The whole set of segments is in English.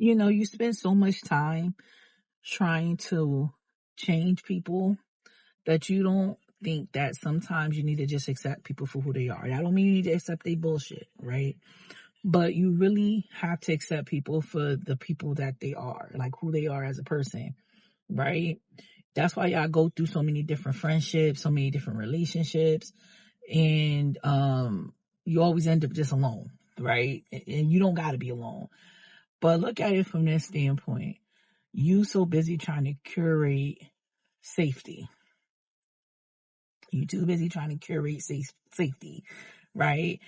You spend so much time trying to change people that you don't think that sometimes you need to just accept people for who they are. I don't mean you need to accept their bullshit, right? But you really have to accept people for the people that they are, like who they are as a person, right? That's why y'all go through so many different friendships, so many different relationships, and you always end up just alone, right? And you don't got to be alone. But look at it from this standpoint. You so busy trying to curate safety. You too busy trying to curate safety, right?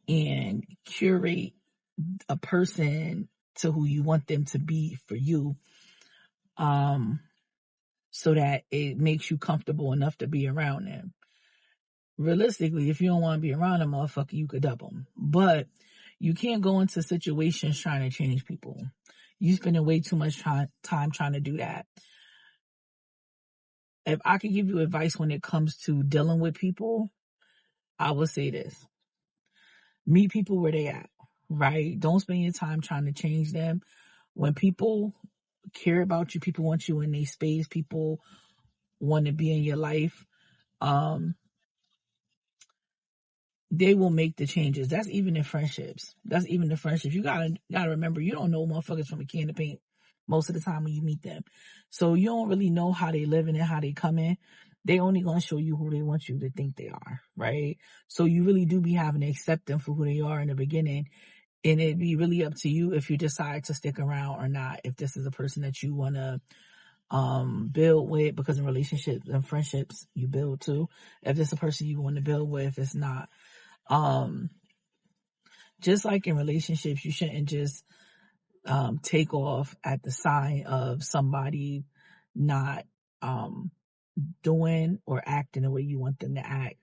And curate a person to who you want them to be for you, um, so that it makes you comfortable enough to be around them. Realistically, if you don't want to be around a motherfucker, you could double them. But you can't go into situations trying to change people. You spending way too much time trying to do that. If I could give you advice when it comes to dealing with people, I would say this. Meet people where they at, right? Don't spend your time trying to change them. When people care about you, people want you in their space, people want to be in your life, um, they will make the changes. That's even in friendships. That's even in friendships. You gotta remember, you don't know motherfuckers from a can of paint most of the time when you meet them. So you don't really know how they living and how they coming. They only gonna show you who they want you to think they are, right? So you really do be having to accept them for who they are in the beginning. And it'd be really up to you if you decide to stick around or not, if this is a person that you wanna build with, because in relationships and friendships you build too. If this is a person you want to build with, it's not. Um, just like in relationships, you shouldn't just take off at the sign of somebody not um, doing or acting the way you want them to act,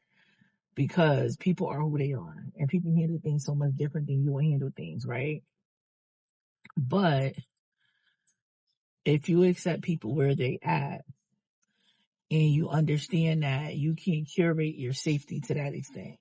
because people are who they are and people handle things so much different than you will handle things, right? But if you accept people where they at and you understand that you can't curate your safety to that extent,